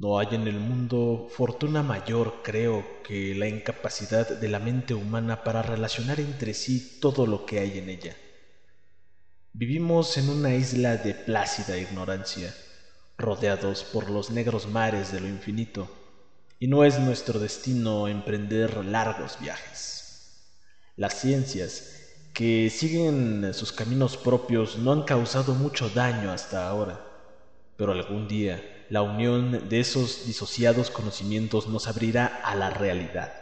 No hay en el mundo fortuna mayor, creo, que la incapacidad de la mente humana para relacionar entre sí todo lo que hay en ella. Vivimos en una isla de plácida ignorancia, rodeados por los negros mares de lo infinito, y no es nuestro destino emprender largos viajes. Las ciencias, que siguen sus caminos propios, no han causado mucho daño hasta ahora, pero algún día la unión de esos disociados conocimientos nos abrirá a la realidad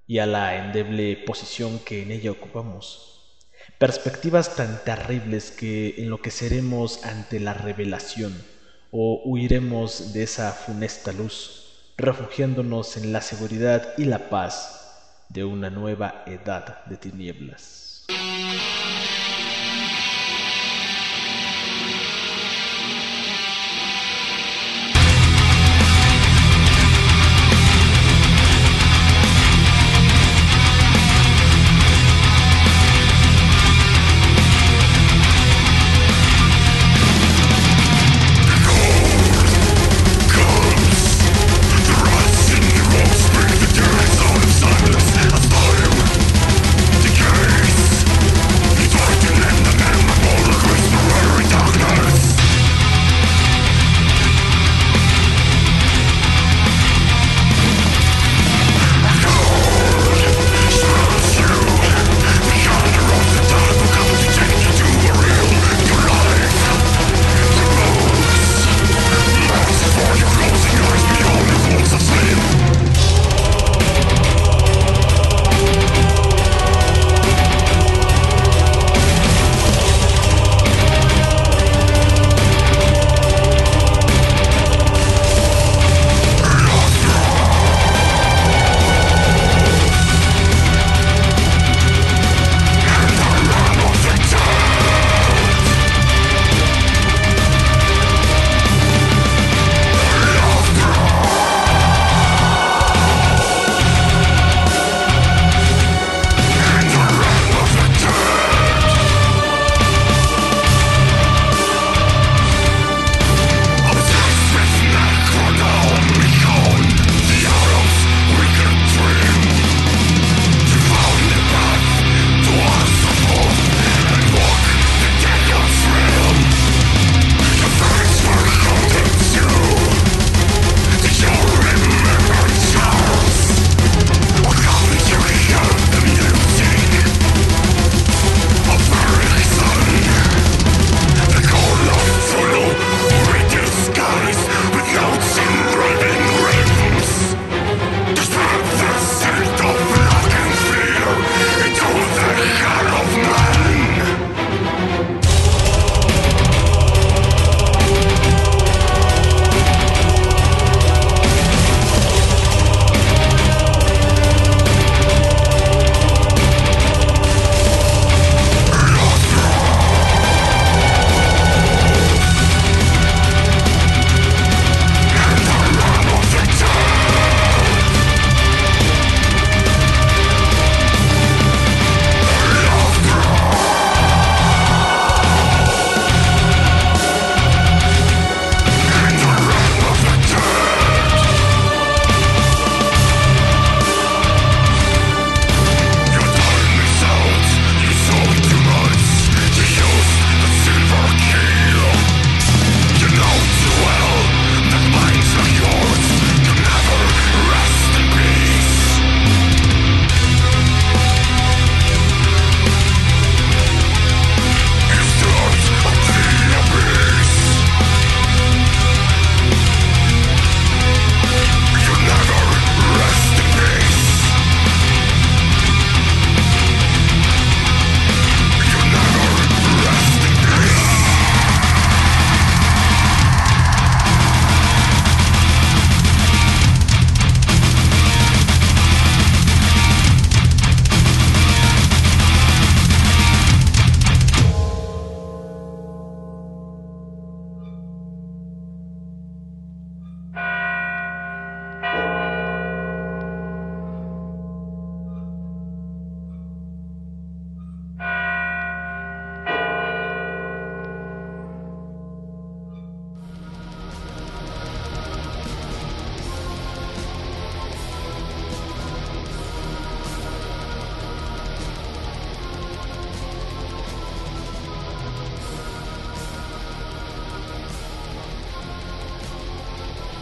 y a la endeble posición que en ella ocupamos. Perspectivas tan terribles que enloqueceremos ante la revelación o huiremos de esa funesta luz, refugiándonos en la seguridad y la paz de una nueva edad de tinieblas.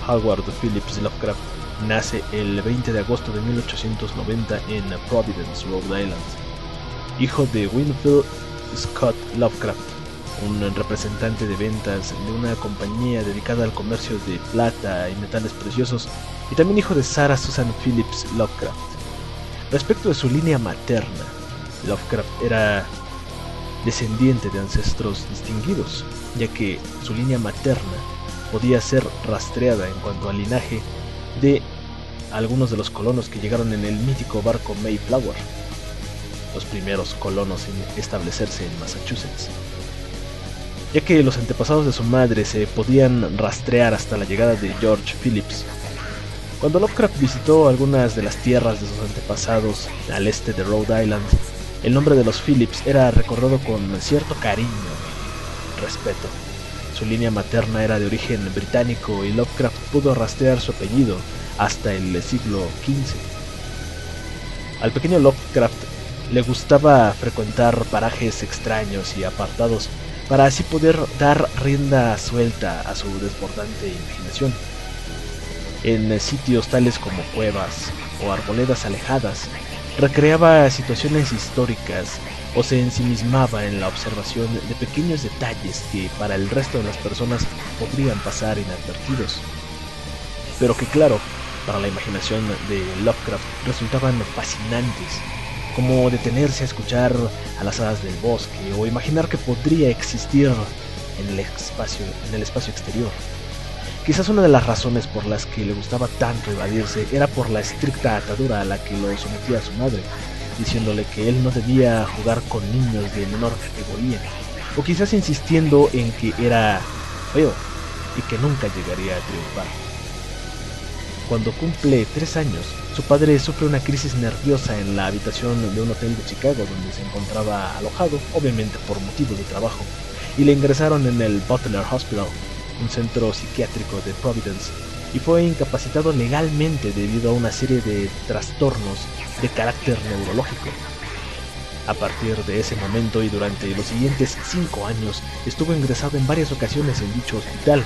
Howard Phillips Lovecraft nace el 20 de agosto de 1890 en Providence, Rhode Island. Hijo de Winfield Scott Lovecraft, un representante de ventas de una compañía dedicada al comercio de plata y metales preciosos, y también hijo de Sarah Susan Phillips Lovecraft. Respecto de su línea materna, Lovecraft era descendiente de ancestros distinguidos, ya que su línea materna podía ser rastreada en cuanto al linaje de algunos de los colonos que llegaron en el mítico barco Mayflower, los primeros colonos en establecerse en Massachusetts, ya que los antepasados de su madre se podían rastrear hasta la llegada de George Phillips. Cuando Lovecraft visitó algunas de las tierras de sus antepasados al este de Rhode Island, el nombre de los Phillips era recordado con cierto cariño y respeto. Su línea materna era de origen británico y Lovecraft pudo rastrear su apellido hasta el siglo XV. Al pequeño Lovecraft le gustaba frecuentar parajes extraños y apartados para así poder dar rienda suelta a su desbordante imaginación. En sitios tales como cuevas o arboledas alejadas, recreaba situaciones históricas o se ensimismaba en la observación de pequeños detalles que para el resto de las personas podrían pasar inadvertidos, pero que claro, para la imaginación de Lovecraft resultaban fascinantes, como detenerse a escuchar a las hadas del bosque o imaginar que podría existir en el espacio exterior. Quizás una de las razones por las que le gustaba tanto evadirse era por la estricta atadura a la que lo sometía su madre, diciéndole que él no debía jugar con niños de menor categoría, o quizás insistiendo en que era feo y que nunca llegaría a triunfar. Cuando cumple 3 años, su padre sufre una crisis nerviosa en la habitación de un hotel de Chicago donde se encontraba alojado, obviamente por motivos de trabajo, y le ingresaron en el Butler Hospital, un centro psiquiátrico de Providence, y fue incapacitado legalmente debido a una serie de trastornos de carácter neurológico. A partir de ese momento y durante los siguientes 5 años estuvo ingresado en varias ocasiones en dicho hospital,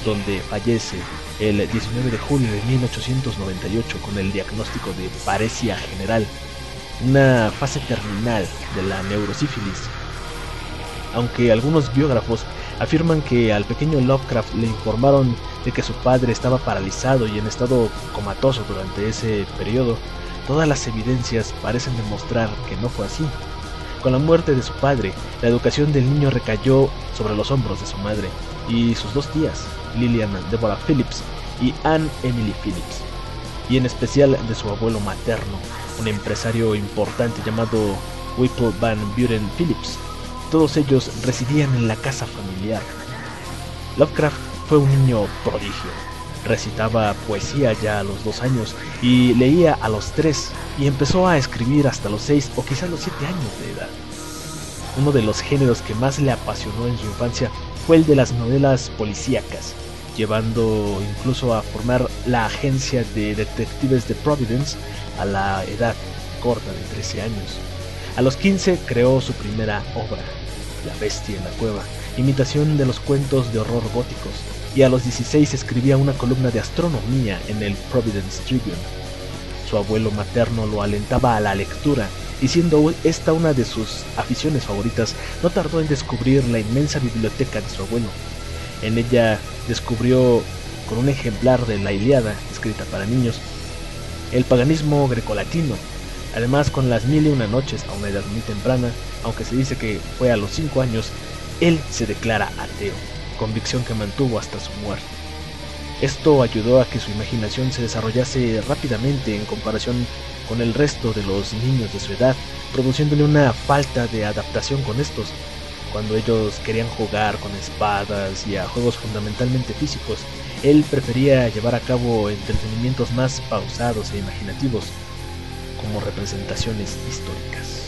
donde fallece el 19 de julio de 1898 con el diagnóstico de paresia general, una fase terminal de la neurosífilis. Aunque algunos biógrafos afirman que al pequeño Lovecraft le informaron de que su padre estaba paralizado y en estado comatoso durante ese periodo, todas las evidencias parecen demostrar que no fue así. Con la muerte de su padre, la educación del niño recayó sobre los hombros de su madre y sus 2 tías, Lillian Deborah Phillips y Anne Emily Phillips, y en especial de su abuelo materno, un empresario importante llamado Whipple Van Buren Phillips. Todos ellos residían en la casa familiar. Lovecraft fue un niño prodigio. Recitaba poesía ya a los 2 años y leía a los 3 y empezó a escribir hasta los 6 o quizás los 7 años de edad. Uno de los géneros que más le apasionó en su infancia fue el de las novelas policíacas, llevando incluso a formar la agencia de detectives de Providence a la edad corta de 13 años. A los 15 creó su primera obra, La bestia en la cueva, imitación de los cuentos de horror góticos, y a los 16 escribía una columna de astronomía en el Providence Tribune. Su abuelo materno lo alentaba a la lectura, y siendo esta una de sus aficiones favoritas, no tardó en descubrir la inmensa biblioteca de su abuelo. En ella descubrió, con un ejemplar de la Ilíada, escrita para niños, el paganismo grecolatino. Además, con las 1001 noches a una edad muy temprana, aunque se dice que fue a los 5 años, él se declara ateo, convicción que mantuvo hasta su muerte. Esto ayudó a que su imaginación se desarrollase rápidamente en comparación con el resto de los niños de su edad, produciéndole una falta de adaptación con estos. Cuando ellos querían jugar con espadas y a juegos fundamentalmente físicos, él prefería llevar a cabo entretenimientos más pausados e imaginativos, como representaciones históricas.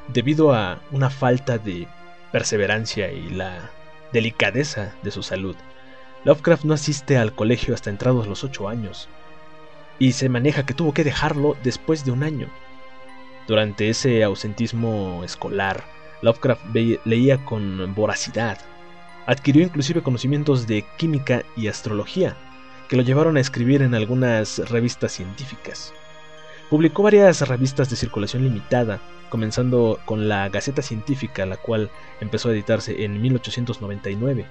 debido a una falta de perseverancia y la delicadeza de su salud, Lovecraft no asiste al colegio hasta entrados los 8 años, y se maneja que tuvo que dejarlo después de un año. Durante ese ausentismo escolar, Lovecraft leía con voracidad. Adquirió inclusive conocimientos de química y astrología, que lo llevaron a escribir en algunas revistas científicas. Publicó varias revistas de circulación limitada, comenzando con la Gaceta Científica, la cual empezó a editarse en 1899.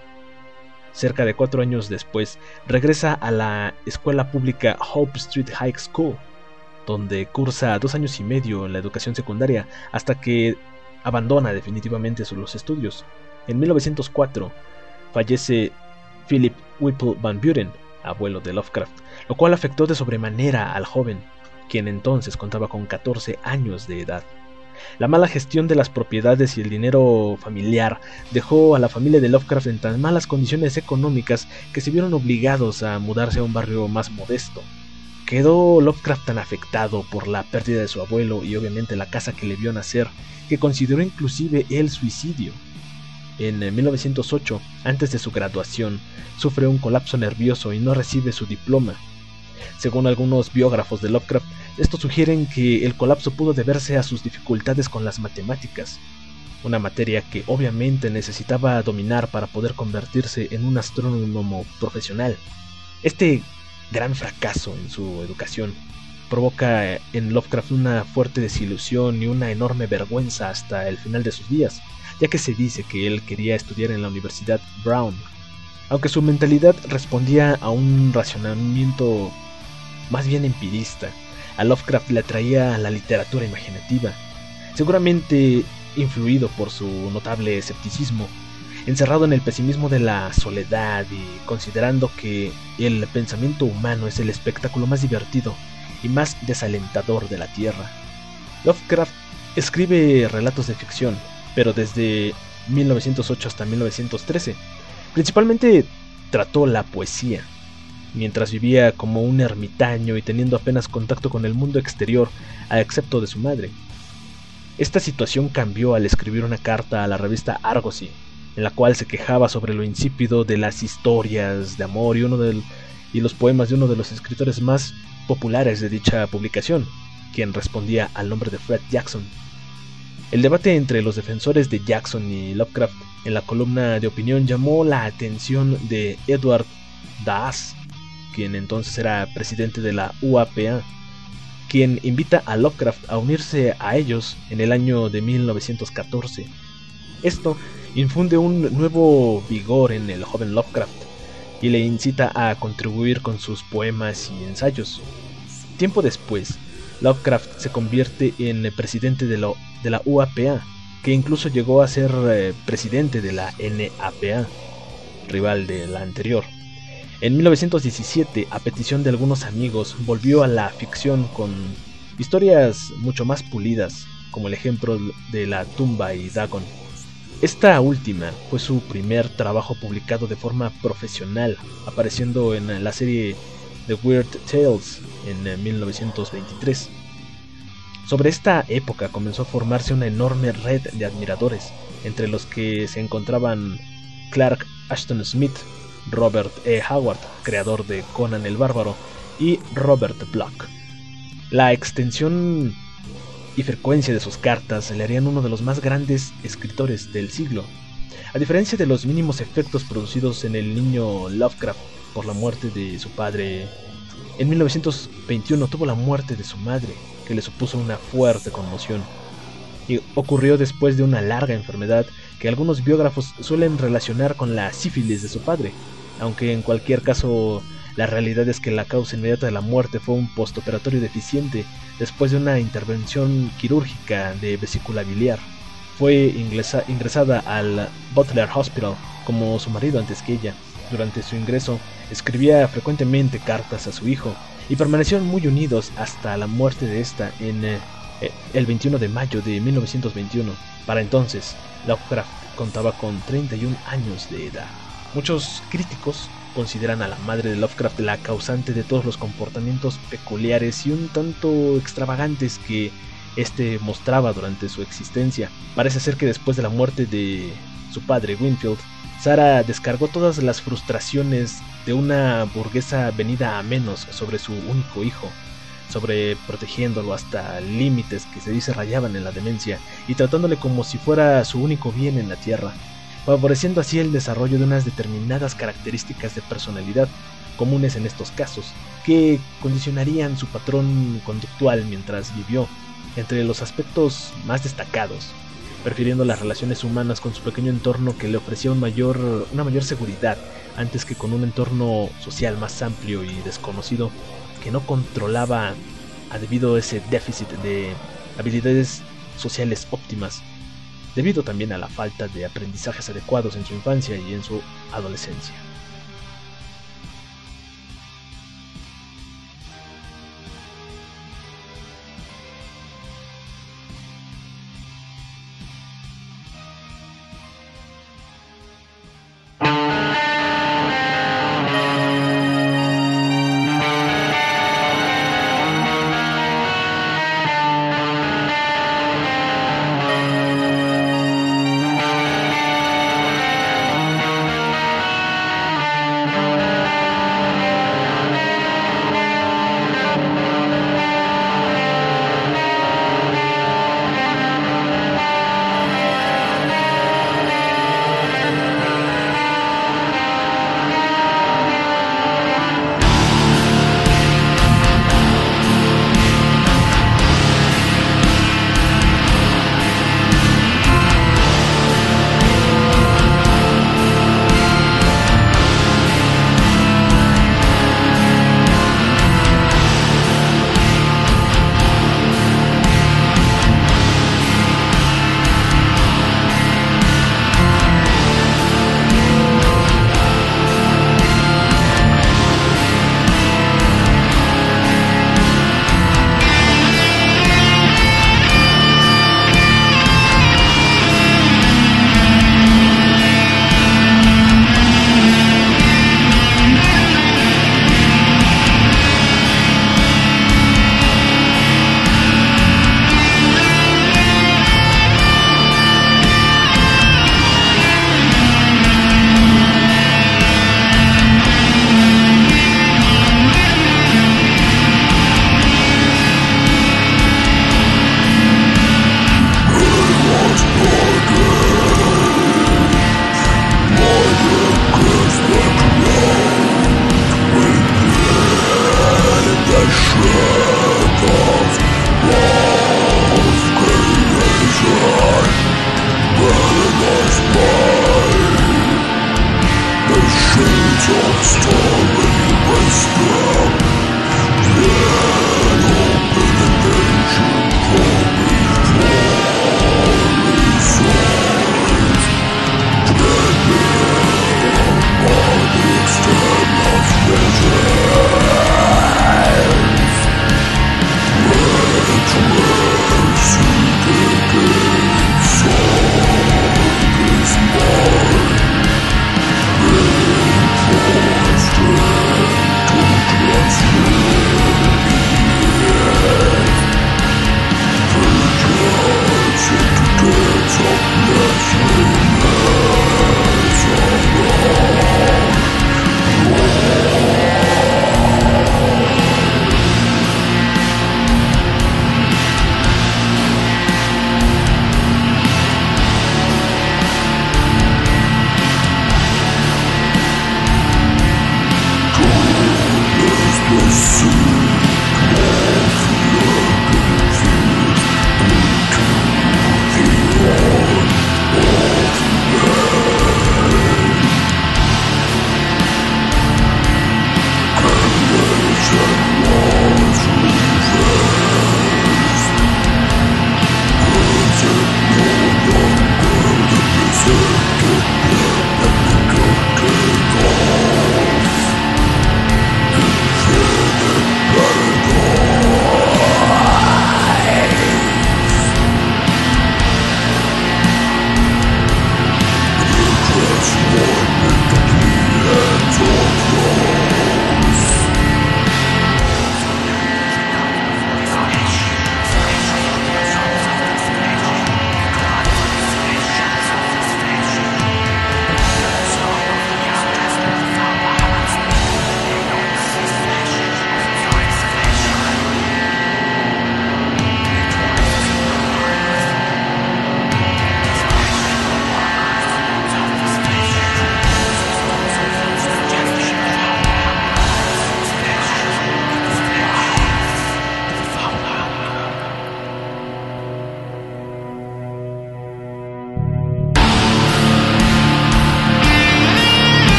Cerca de 4 años después, regresa a la escuela pública Hope Street High School, donde cursa 2 años y medio en la educación secundaria hasta que abandona definitivamente los estudios. En 1904 fallece Philip Whipple Van Buren, abuelo de Lovecraft, lo cual afectó de sobremanera al joven, quien entonces contaba con 14 años de edad. La mala gestión de las propiedades y el dinero familiar dejó a la familia de Lovecraft en tan malas condiciones económicas que se vieron obligados a mudarse a un barrio más modesto. Quedó Lovecraft tan afectado por la pérdida de su abuelo y obviamente la casa que le vio nacer, que consideró inclusive el suicidio. En 1908, antes de su graduación, sufre un colapso nervioso y no recibe su diploma. Según algunos biógrafos de Lovecraft, estos sugieren que el colapso pudo deberse a sus dificultades con las matemáticas, una materia que obviamente necesitaba dominar para poder convertirse en un astrónomo profesional. Este gran fracaso en su educación provoca en Lovecraft una fuerte desilusión y una enorme vergüenza hasta el final de sus días, ya que se dice que él quería estudiar en la Universidad Brown. Aunque su mentalidad respondía a un razonamiento más bien empirista, a Lovecraft le atraía la literatura imaginativa, seguramente influido por su notable escepticismo, encerrado en el pesimismo de la soledad y considerando que el pensamiento humano es el espectáculo más divertido y más desalentador de la Tierra. Lovecraft escribe relatos de ficción, pero desde 1908 hasta 1913, principalmente trató la poesía, mientras vivía como un ermitaño y teniendo apenas contacto con el mundo exterior, a excepto de su madre. Esta situación cambió al escribir una carta a la revista Argosy, en la cual se quejaba sobre lo insípido de las historias de amor y los poemas de uno de los escritores más populares de dicha publicación, quien respondía al nombre de Fred Jackson. El debate entre los defensores de Jackson y Lovecraft en la columna de opinión llamó la atención de Edward Daas, quien entonces era presidente de la UAPA, quien invita a Lovecraft a unirse a ellos en el año de 1914. Esto infunde un nuevo vigor en el joven Lovecraft y le incita a contribuir con sus poemas y ensayos. Tiempo después, Lovecraft se convierte en presidente de la UAPA, que incluso llegó a ser presidente de la NAPA, rival de la anterior. En 1917, a petición de algunos amigos, volvió a la ficción con historias mucho más pulidas, como el ejemplo de La tumba y Dagon. Esta última fue su primer trabajo publicado de forma profesional, apareciendo en la serie The Weird Tales en 1923. Sobre esta época comenzó a formarse una enorme red de admiradores, entre los que se encontraban Clark Ashton Smith, Robert E. Howard, creador de Conan el Bárbaro, y Robert Bloch. La extensión y frecuencia de sus cartas le harían uno de los más grandes escritores del siglo. A diferencia de los mínimos efectos producidos en el niño Lovecraft por la muerte de su padre, en 1921 tuvo la muerte de su madre, que le supuso una fuerte conmoción. Y ocurrió después de una larga enfermedad que algunos biógrafos suelen relacionar con la sífilis de su padre, aunque en cualquier caso la realidad es que la causa inmediata de la muerte fue un postoperatorio deficiente después de una intervención quirúrgica de vesícula biliar. Fue ingresada al Butler Hospital como su marido antes que ella. Durante su ingreso escribía frecuentemente cartas a su hijo y permanecieron muy unidos hasta la muerte de esta en el 21 de mayo de 1921. Para entonces, Lovecraft contaba con 31 años de edad. Muchos críticos consideran a la madre de Lovecraft la causante de todos los comportamientos peculiares y un tanto extravagantes que este mostraba durante su existencia. Parece ser que después de la muerte de su padre, Winfield, Sarah descargó todas las frustraciones de una burguesa venida a menos sobre su único hijo, sobre protegiéndolo hasta límites que se dice rayaban en la demencia y tratándole como si fuera su único bien en la tierra, favoreciendo así el desarrollo de unas determinadas características de personalidad comunes en estos casos, que condicionarían su patrón conductual mientras vivió. Entre los aspectos más destacados, prefiriendo las relaciones humanas con su pequeño entorno que le ofrecía una mayor seguridad antes que con un entorno social más amplio y desconocido que no controlaba debido a ese déficit de habilidades sociales óptimas, debido también a la falta de aprendizajes adecuados en su infancia y en su adolescencia.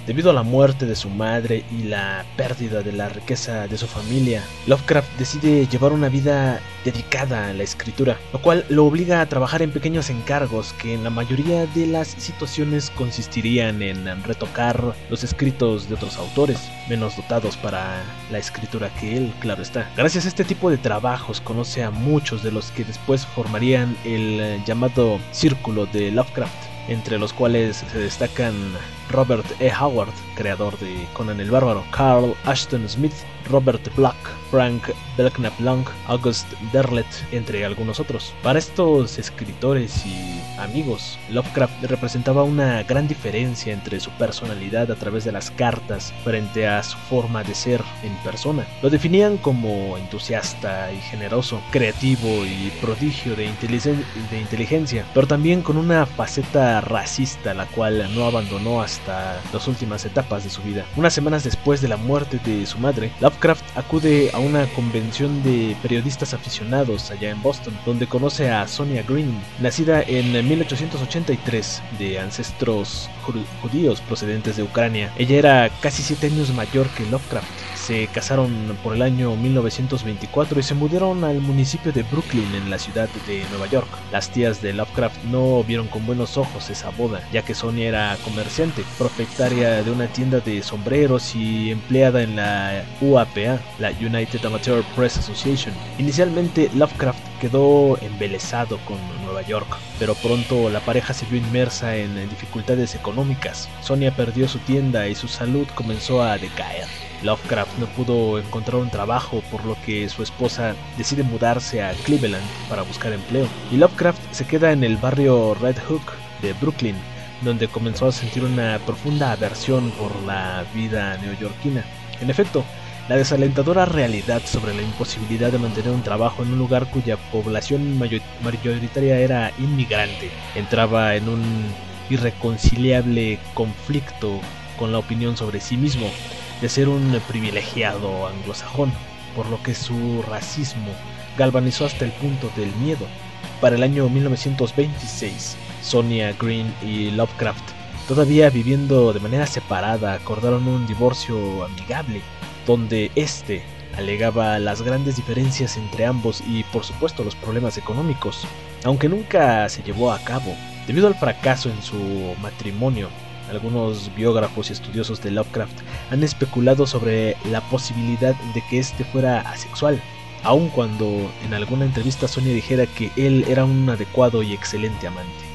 Debido a la muerte de su madre y la pérdida de la riqueza de su familia, Lovecraft decide llevar una vida dedicada a la escritura, lo cual lo obliga a trabajar en pequeños encargos que en la mayoría de las situaciones consistirían en retocar los escritos de otros autores, menos dotados para la escritura que él, claro está. Gracias a este tipo de trabajos conoce a muchos de los que después formarían el llamado Círculo de Lovecraft, entre los cuales se destacan Robert E. Howard, creador de Conan el Bárbaro, Carl Ashton Smith, Robert Bloch, Frank Belknap Long, August Derleth, entre algunos otros. Para estos escritores y amigos, Lovecraft representaba una gran diferencia entre su personalidad a través de las cartas frente a su forma de ser en persona. Lo definían como entusiasta y generoso, creativo y prodigio de inteligencia, pero también con una faceta racista, la cual no abandonó hasta las últimas etapas de su vida. Unas semanas después de la muerte de su madre, Lovecraft acude a una convención de periodistas aficionados allá en Boston, donde conoce a Sonia Green, nacida en 1883 de ancestros judíos procedentes de Ucrania. Ella era casi 7 años mayor que Lovecraft. Se casaron por el año 1924 y se mudaron al municipio de Brooklyn, en la ciudad de Nueva York. Las tías de Lovecraft no vieron con buenos ojos esa boda, ya que Sonia era comerciante, propietaria de una tienda de sombreros y empleada en la UAPA, la United Amateur Press Association. Inicialmente Lovecraft quedó embelesado con Nueva York, pero pronto la pareja se vio inmersa en dificultades económicas. Sonia perdió su tienda y su salud comenzó a decaer. Lovecraft no pudo encontrar un trabajo, por lo que su esposa decide mudarse a Cleveland para buscar empleo, y Lovecraft se queda en el barrio Red Hook de Brooklyn, donde comenzó a sentir una profunda aversión por la vida neoyorquina. En efecto, la desalentadora realidad sobre la imposibilidad de mantener un trabajo en un lugar cuya población mayoritaria era inmigrante entraba en un irreconciliable conflicto con la opinión sobre sí mismo de ser un privilegiado anglosajón, por lo que su racismo galvanizó hasta el punto del miedo. Para el año 1926, Sonia Green y Lovecraft, todavía viviendo de manera separada, acordaron un divorcio amigable, donde este alegaba las grandes diferencias entre ambos y por supuesto los problemas económicos, aunque nunca se llevó a cabo, debido al fracaso en su matrimonio. Algunos biógrafos y estudiosos de Lovecraft han especulado sobre la posibilidad de que este fuera asexual, aun cuando en alguna entrevista Sonia dijera que él era un adecuado y excelente amante.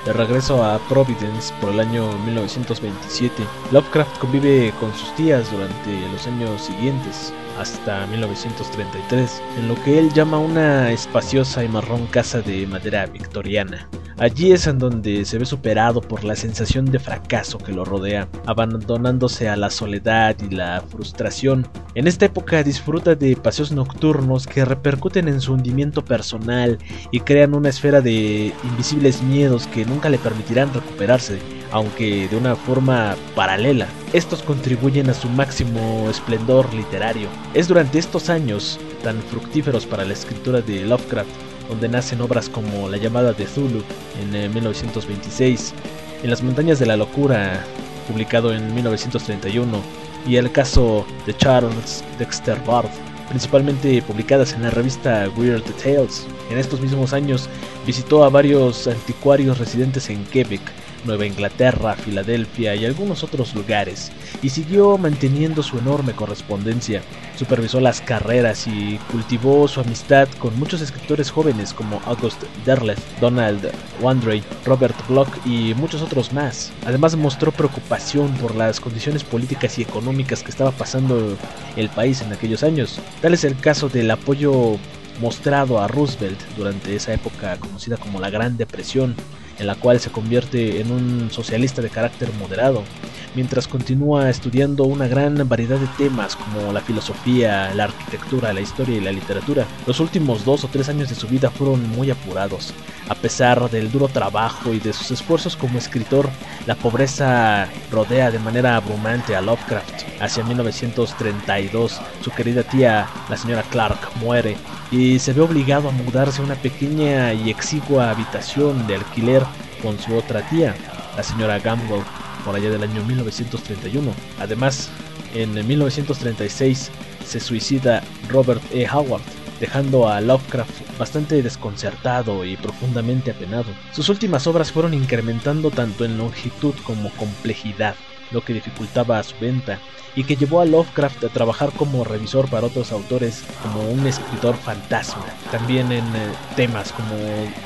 De regreso a Providence por el año 1927, Lovecraft convive con sus tías durante los años siguientes, hasta 1933, en lo que él llama una espaciosa y marrón casa de madera victoriana. Allí es en donde se ve superado por la sensación de fracaso que lo rodea, abandonándose a la soledad y la frustración. En esta época disfruta de paseos nocturnos que repercuten en su hundimiento personal y crean una esfera de invisibles miedos que nunca le permitirán recuperarse, aunque de una forma paralela. Estos contribuyen a su máximo esplendor literario. Es durante estos años tan fructíferos para la escritura de Lovecraft donde nacen obras como La llamada de Cthulhu en 1926, En las montañas de la locura, publicado en 1931, y El caso de Charles Dexter Ward, principalmente publicadas en la revista Weird Tales. En estos mismos años visitó a varios anticuarios residentes en Quebec, Nueva Inglaterra, Filadelfia y algunos otros lugares, y siguió manteniendo su enorme correspondencia. Supervisó las carreras y cultivó su amistad con muchos escritores jóvenes como August Derleth, Donald Wandrei, Robert Bloch y muchos otros más. Además mostró preocupación por las condiciones políticas y económicas que estaba pasando el país en aquellos años. Tal es el caso del apoyo mostrado a Roosevelt durante esa época conocida como la Gran Depresión, en la cual se convierte en un socialista de carácter moderado, mientras continúa estudiando una gran variedad de temas como la filosofía, la arquitectura, la historia y la literatura. Los últimos 2 o 3 años de su vida fueron muy apurados. A pesar del duro trabajo y de sus esfuerzos como escritor, la pobreza rodea de manera abrumante a Lovecraft. Hacia 1932, su querida tía, la señora Clark, muere y se ve obligado a mudarse a una pequeña y exigua habitación de alquiler con su otra tía, la señora Gamble, por allá del año 1931. Además, en 1936 se suicida Robert E. Howard, dejando a Lovecraft bastante desconcertado y profundamente apenado. Sus últimas obras fueron incrementando tanto en longitud como complejidad, lo que dificultaba su venta, y que llevó a Lovecraft a trabajar como revisor para otros autores como un escritor fantasma, también en temas como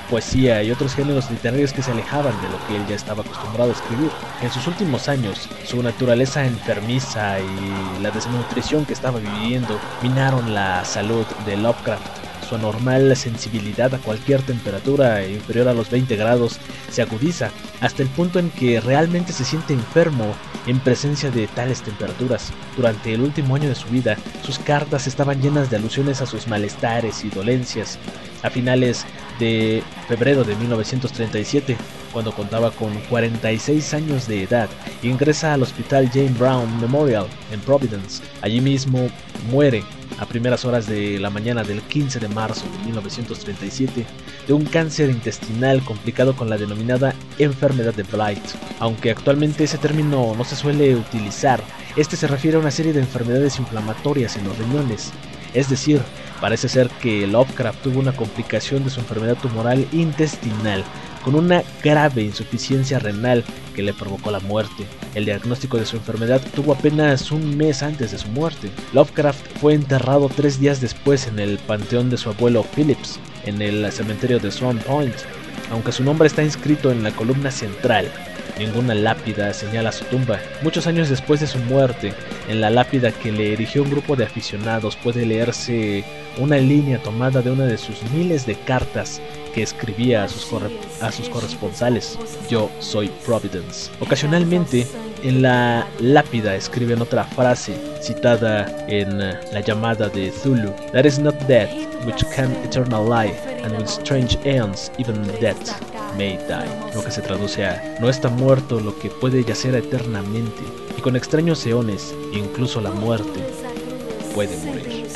poesía y otros géneros literarios que se alejaban de lo que él ya estaba acostumbrado a escribir. En sus últimos años, su naturaleza enfermiza y la desnutrición que estaba viviendo minaron la salud de Lovecraft. Su anormal sensibilidad a cualquier temperatura inferior a los 20 grados se agudiza hasta el punto en que realmente se siente enfermo en presencia de tales temperaturas. Durante el último año de su vida, sus cartas estaban llenas de alusiones a sus malestares y dolencias. A finales de febrero de 1937, cuando contaba con 46 años de edad, ingresa al Hospital Jane Brown Memorial en Providence. Allí mismo muere a primeras horas de la mañana del 15 de marzo de 1937 de un cáncer intestinal complicado con la denominada enfermedad de Blight. Aunque actualmente ese término no se suele utilizar, este se refiere a una serie de enfermedades inflamatorias en los riñones. Es decir, parece ser que Lovecraft tuvo una complicación de su enfermedad tumoral intestinal con una grave insuficiencia renal que le provocó la muerte. El diagnóstico de su enfermedad tuvo apenas un mes antes de su muerte. Lovecraft fue enterrado 3 días después en el panteón de su abuelo Phillips, en el cementerio de Swan Point. Aunque su nombre está inscrito en la columna central, ninguna lápida señala su tumba. Muchos años después de su muerte, en la lápida que le erigió un grupo de aficionados puede leerse una línea tomada de una de sus miles de cartas que escribía a sus corresponsales: yo soy Providence. Ocasionalmente, en la lápida escriben otra frase citada en La llamada de Cthulhu: That is not death, which can eternal lie, and with strange aeons even death may die. Lo que se traduce a: no está muerto lo que puede yacer eternamente, y con extraños eones, incluso la muerte puede morir.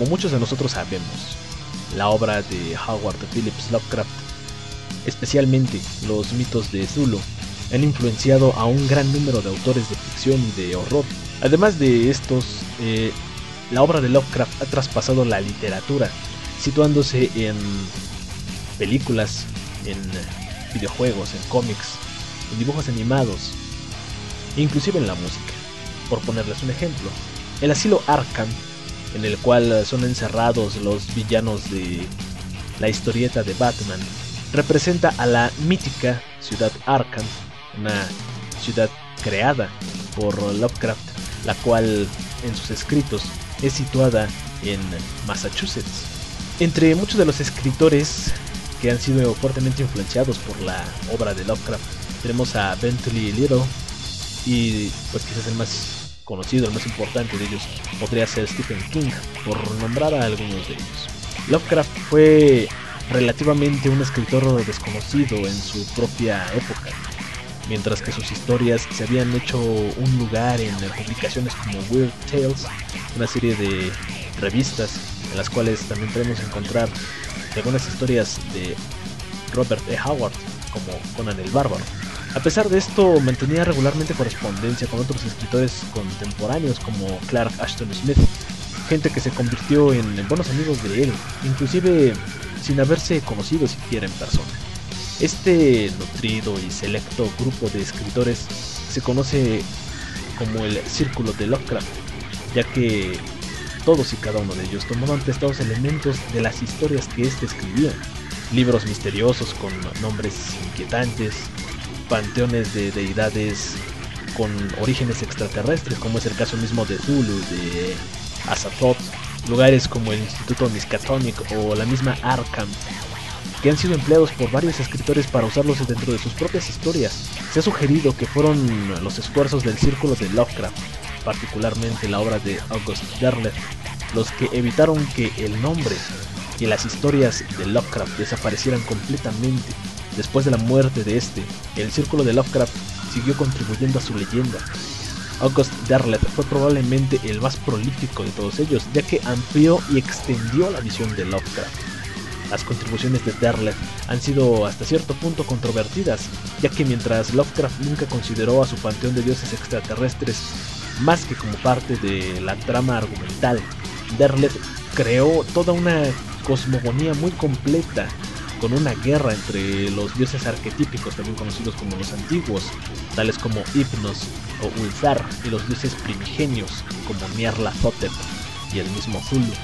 como muchos de nosotros sabemos, la obra de Howard Phillips Lovecraft, especialmente los mitos de Cthulhu, han influenciado a un gran número de autores de ficción y de horror. Además de estos, la obra de Lovecraft ha traspasado la literatura, situándose en películas, en videojuegos, en cómics, en dibujos animados, inclusive en la música. Por ponerles un ejemplo, el asilo Arkham, en el cual son encerrados los villanos de la historieta de Batman, representa a la mítica ciudad Arkham, una ciudad creada por Lovecraft, la cual en sus escritos es situada en Massachusetts. Entre muchos de los escritores que han sido fuertemente influenciados por la obra de Lovecraft, tenemos a Bentley Little, y pues quizás el más conocido, el más importante de ellos podría ser Stephen King, por nombrar a algunos de ellos. Lovecraft fue relativamente un escritor desconocido en su propia época, mientras que sus historias se habían hecho un lugar en publicaciones como Weird Tales, una serie de revistas en las cuales también podemos encontrar algunas historias de Robert E. Howard, como Conan el Bárbaro. A pesar de esto, mantenía regularmente correspondencia con otros escritores contemporáneos como Clark Ashton Smith, gente que se convirtió en buenos amigos de él, inclusive sin haberse conocido siquiera en persona. Este nutrido y selecto grupo de escritores se conoce como el Círculo de Lovecraft, ya que todos y cada uno de ellos tomaban prestados elementos de las historias que éste escribía. Libros misteriosos con nombres inquietantes, panteones de deidades con orígenes extraterrestres, como es el caso mismo de Cthulhu, de Azathoth, lugares como el Instituto Miskatonic o la misma Arkham, que han sido empleados por varios escritores para usarlos dentro de sus propias historias. Se ha sugerido que fueron los esfuerzos del Círculo de Lovecraft, particularmente la obra de August Derleth, los que evitaron que el nombre y las historias de Lovecraft desaparecieran completamente. Después de la muerte de este, el Círculo de Lovecraft siguió contribuyendo a su leyenda. August Derleth fue probablemente el más prolífico de todos ellos, ya que amplió y extendió la visión de Lovecraft. Las contribuciones de Derleth han sido hasta cierto punto controvertidas, ya que mientras Lovecraft nunca consideró a su panteón de dioses extraterrestres más que como parte de la trama argumental, Derleth creó toda una cosmogonía muy completa, con una guerra entre los dioses arquetípicos, también conocidos como los antiguos, tales como Hypnos o Ulthar, y los dioses primigenios como Nyarlathotep y el mismo Cthulhu.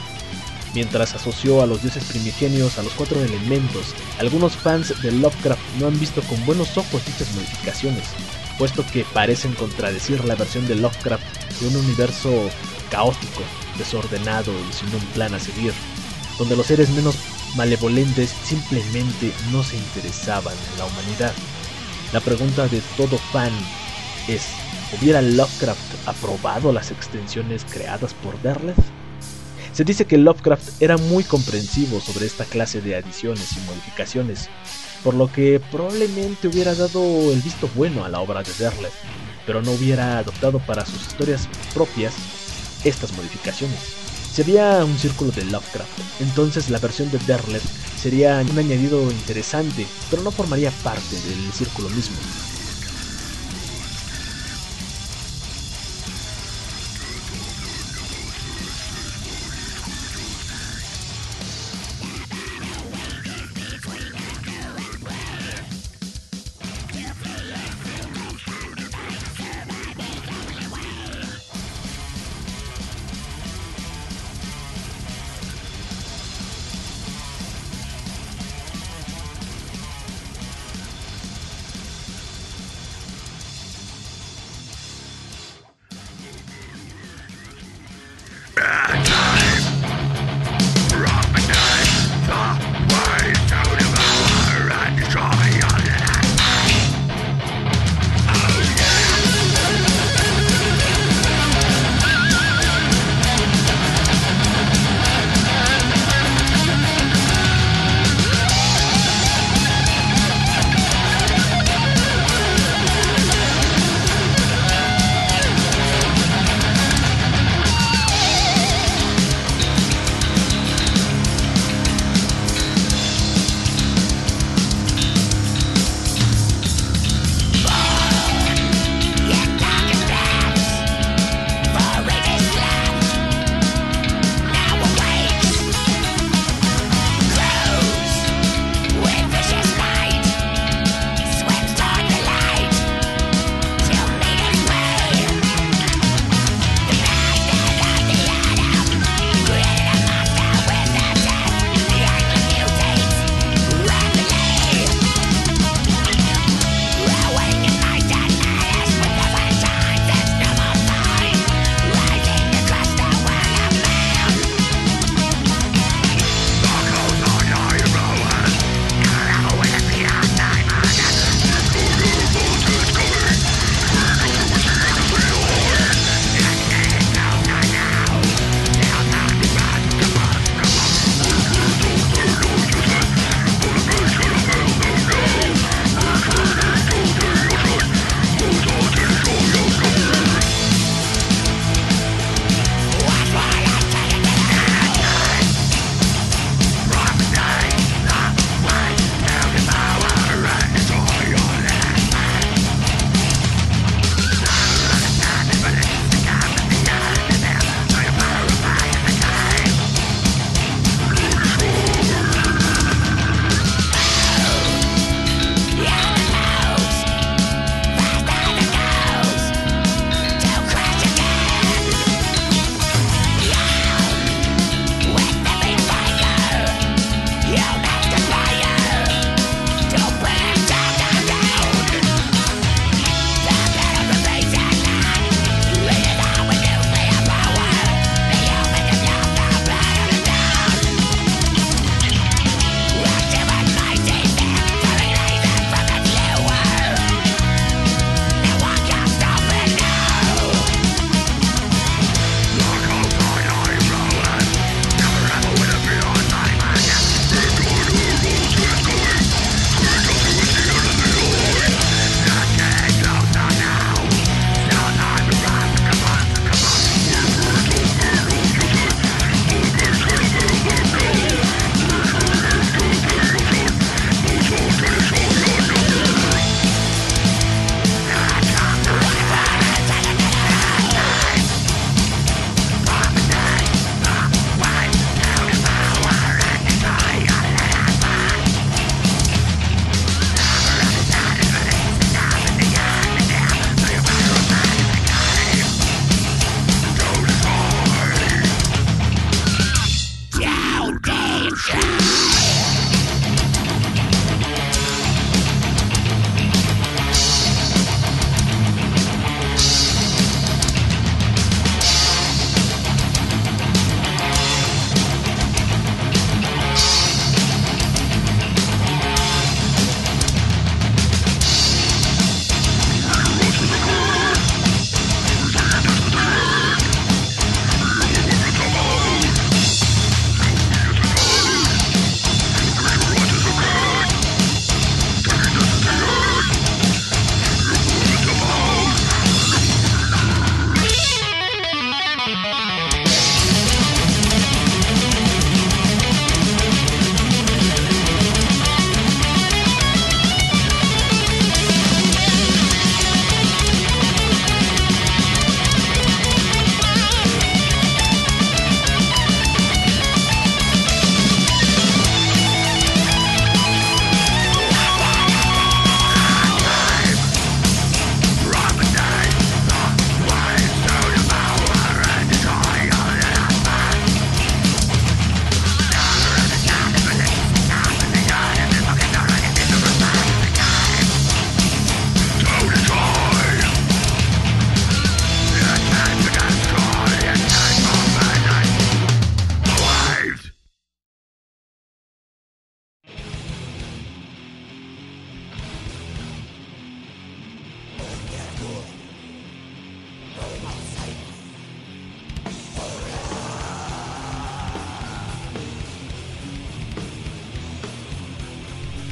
Mientras asoció a los dioses primigenios a los 4 elementos, algunos fans de Lovecraft no han visto con buenos ojos dichas modificaciones, puesto que parecen contradecir la versión de Lovecraft de un universo caótico, desordenado y sin un plan a seguir, donde los seres menos malevolentes simplemente no se interesaban en la humanidad. La pregunta de todo fan es: ¿hubiera Lovecraft aprobado las extensiones creadas por Derleth? Se dice que Lovecraft era muy comprensivo sobre esta clase de adiciones y modificaciones, por lo que probablemente hubiera dado el visto bueno a la obra de Derleth, pero no hubiera adoptado para sus historias propias estas modificaciones. Si había un círculo de Lovecraft, entonces la versión de Derleth sería un añadido interesante, pero no formaría parte del círculo mismo.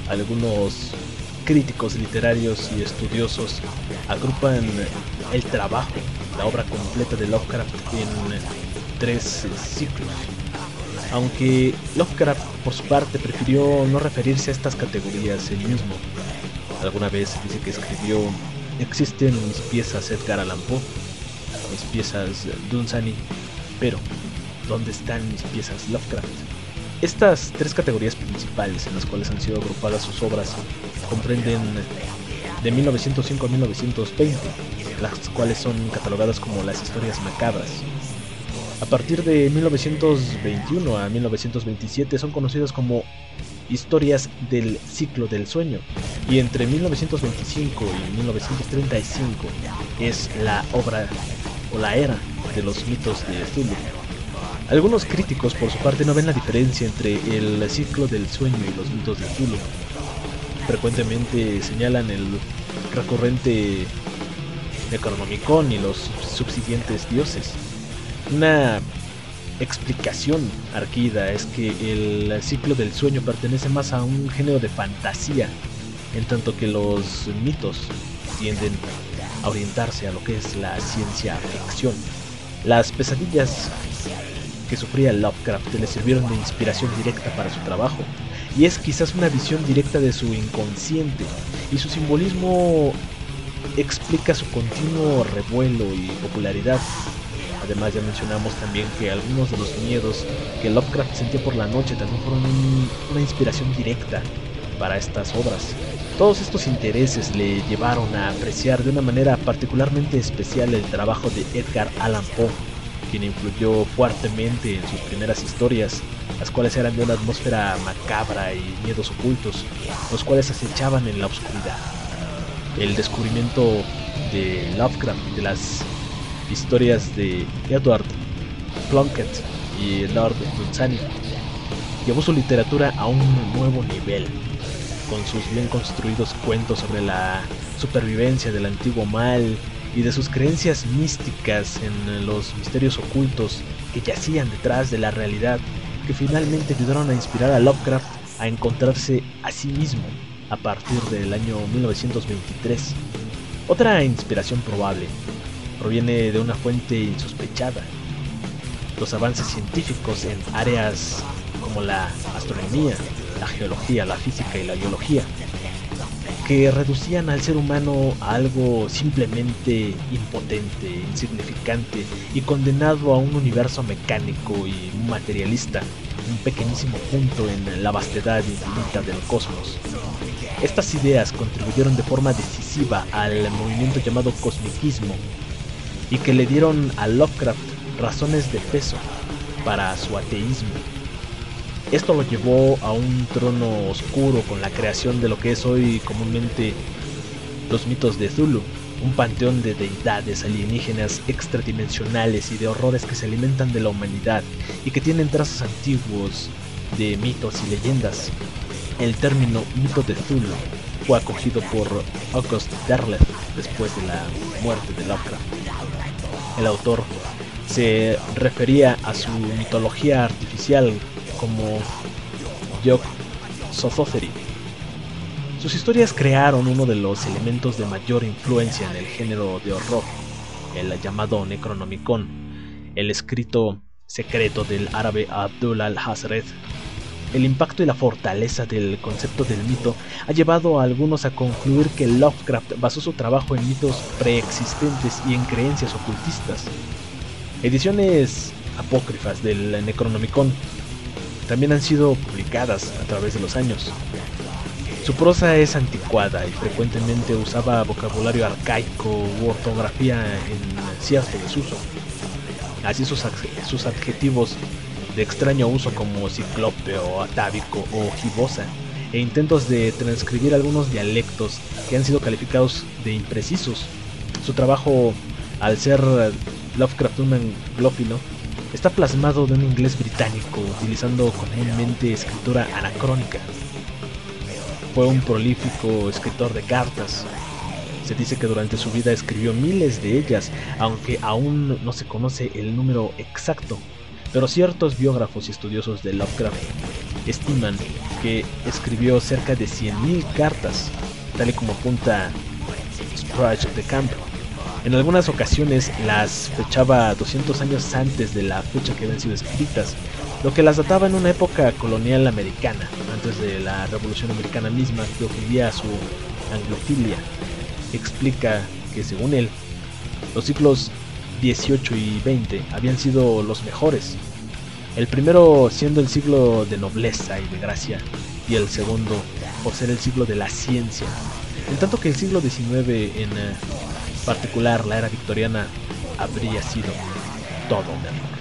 Algunos críticos literarios y estudiosos agrupan el trabajo, la obra completa de Lovecraft en 3 ciclos. Aunque Lovecraft, por su parte, prefirió no referirse a estas categorías él mismo. Alguna vez dice que escribió: existen mis piezas Edgar Allan Poe, mis piezas Dunsany, pero ¿dónde están mis piezas Lovecraft? Estas 3 categorías principales en las cuales han sido agrupadas sus obras comprenden de 1905 a 1920, las cuales son catalogadas como las historias macabras. A partir de 1921 a 1927 son conocidas como historias del ciclo del sueño, y entre 1925 y 1935 es la obra o la era de los mitos de Cthulhu. Algunos críticos, por su parte, no ven la diferencia entre el ciclo del sueño y los mitos de Cthulhu. Frecuentemente señalan el recurrente Necronomicon y los subsiguientes dioses. Una explicación arquida es que el ciclo del sueño pertenece más a un género de fantasía, en tanto que los mitos tienden a orientarse a lo que es la ciencia ficción. Las pesadillas que sufría Lovecraft le sirvieron de inspiración directa para su trabajo, y es quizás una visión directa de su inconsciente, y su simbolismo explica su continuo revuelo y popularidad. Además, ya mencionamos también que algunos de los miedos que Lovecraft sentía por la noche también fueron una inspiración directa para estas obras. Todos estos intereses le llevaron a apreciar de una manera particularmente especial el trabajo de Edgar Allan Poe, quien influyó fuertemente en sus primeras historias, las cuales eran de una atmósfera macabra y miedos ocultos, los cuales acechaban en la oscuridad. El descubrimiento de Lovecraft de las historias de Edward Plunkett y Lord Dunsany llevó su literatura a un nuevo nivel, con sus bien construidos cuentos sobre la supervivencia del antiguo mal y de sus creencias místicas en los misterios ocultos que yacían detrás de la realidad, que finalmente ayudaron a inspirar a Lovecraft a encontrarse a sí mismo a partir del año 1923. Otra inspiración probable proviene de una fuente insospechada: los avances científicos en áreas como la astronomía, la geología, la física y la biología, que reducían al ser humano a algo simplemente impotente, insignificante y condenado a un universo mecánico y materialista, un pequeñísimo punto en la vastedad infinita del cosmos. Estas ideas contribuyeron de forma decisiva al movimiento llamado cosmicismo, y que le dieron a Lovecraft razones de peso para su ateísmo. Esto lo llevó a un trono oscuro con la creación de lo que es hoy comúnmente los mitos de Cthulhu, un panteón de deidades alienígenas extradimensionales y de horrores que se alimentan de la humanidad y que tienen trazos antiguos de mitos y leyendas. El término mito de Cthulhu fue acogido por August Derleth después de la muerte de Lovecraft. El autor se refería a su mitología artificial como Yog-Sothotheri. Sus historias crearon uno de los elementos de mayor influencia en el género de horror, el llamado Necronomicon, el escrito secreto del árabe Abdul al-Hazred. El impacto y la fortaleza del concepto del mito ha llevado a algunos a concluir que Lovecraft basó su trabajo en mitos preexistentes y en creencias ocultistas. Ediciones apócrifas del Necronomicon también han sido publicadas a través de los años. Su prosa es anticuada y frecuentemente usaba vocabulario arcaico u ortografía en cierto desuso. Así sus adjetivos de extraño uso como ciclópeo, atávico o gibosa, e intentos de transcribir algunos dialectos que han sido calificados de imprecisos. Su trabajo, al ser Lovecraftian glófilo, está plasmado de un inglés británico, utilizando comúnmente escritura anacrónica. Fue un prolífico escritor de cartas. Se dice que durante su vida escribió miles de ellas, aunque aún no se conoce el número exacto. Pero ciertos biógrafos y estudiosos de Lovecraft estiman que escribió cerca de 100.000 cartas, tal y como apunta Sprague de Camp. En algunas ocasiones las fechaba 200 años antes de la fecha que habían sido escritas, lo que las databa en una época colonial americana, antes de la Revolución Americana misma, que ofendía a su anglofilia. Explica que, según él, los siglos XVIII y XX habían sido los mejores, el primero siendo el siglo de nobleza y de gracia, y el segundo por ser el siglo de la ciencia, en tanto que el siglo XIX, en particular la era victoriana, habría sido todo un error.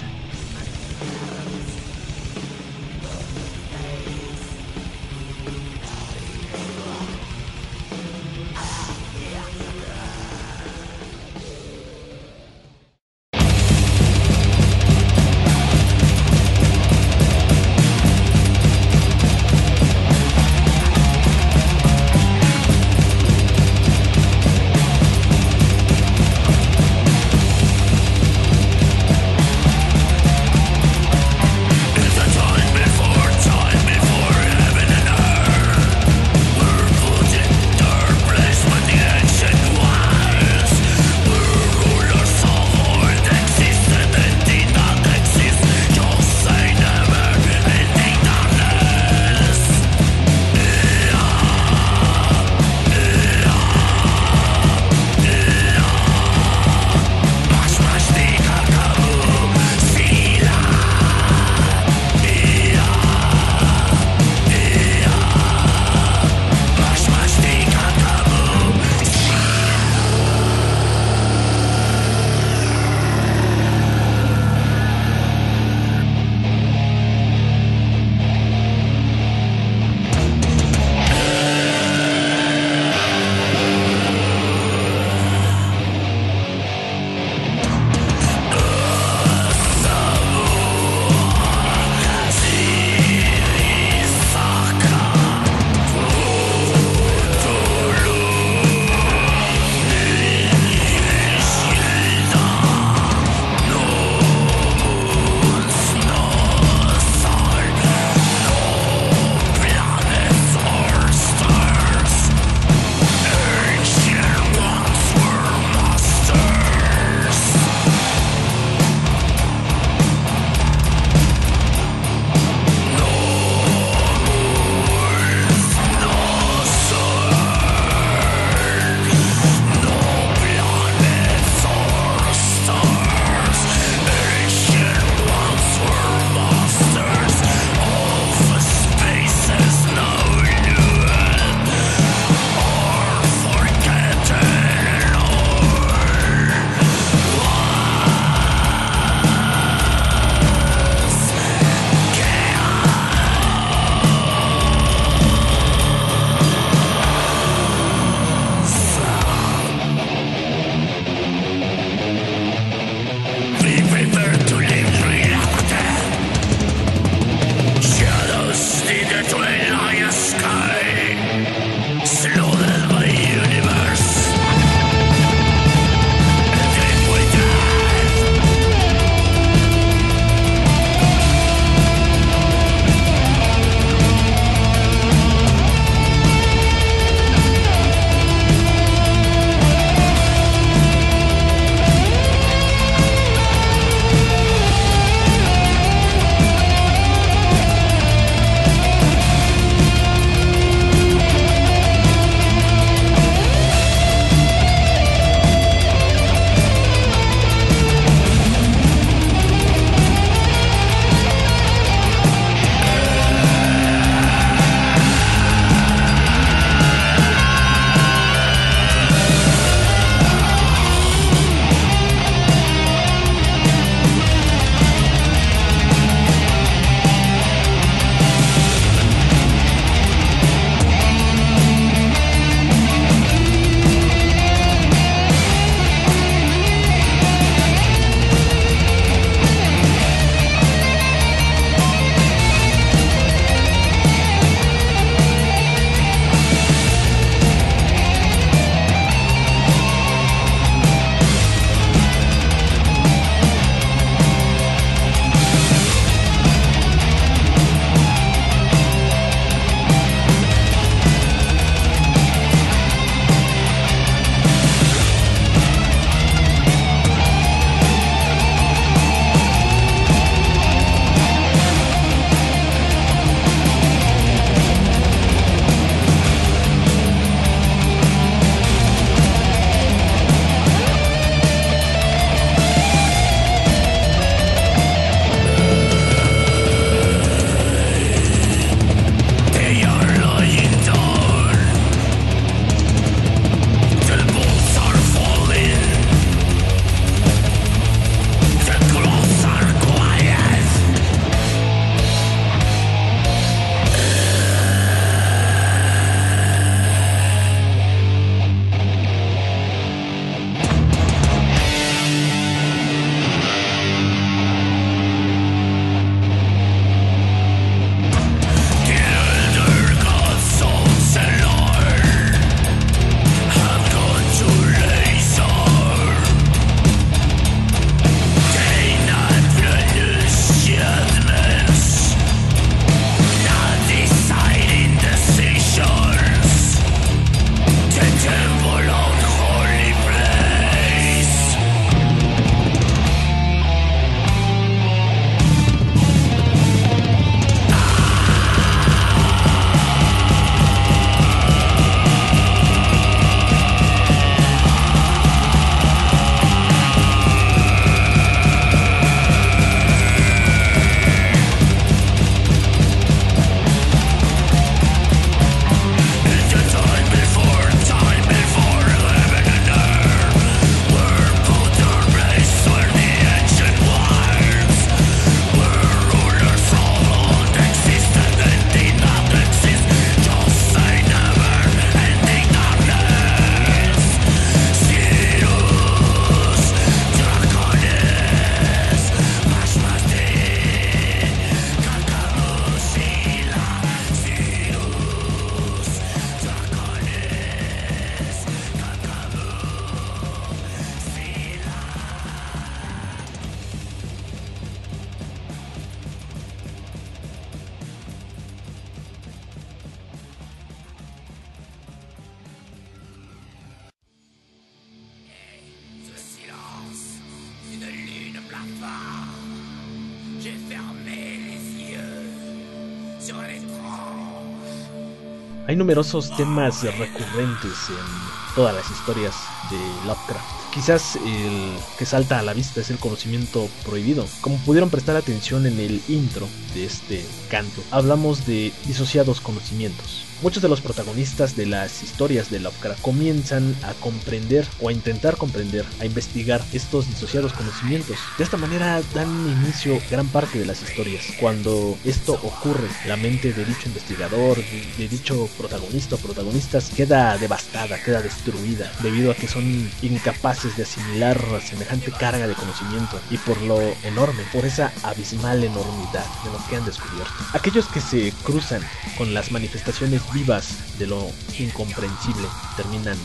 Hay numerosos temas recurrentes en todas las historias de Lovecraft. Quizás el que salta a la vista es el conocimiento prohibido. Como pudieron prestar atención en el intro de este canto, hablamos de disociados conocimientos. Muchos de los protagonistas de las historias de Lovecraft comienzan a comprender o a intentar comprender, a investigar estos disociados conocimientos. De esta manera dan inicio gran parte de las historias. Cuando esto ocurre, la mente de dicho investigador, de dicho protagonista o protagonistas queda devastada, queda destruida, debido a que son incapaces de asimilar semejante carga de conocimiento y por lo enorme, por esa abismal enormidad de lo que han descubierto. Aquellos que se cruzan con las manifestaciones vivas de lo incomprensible terminan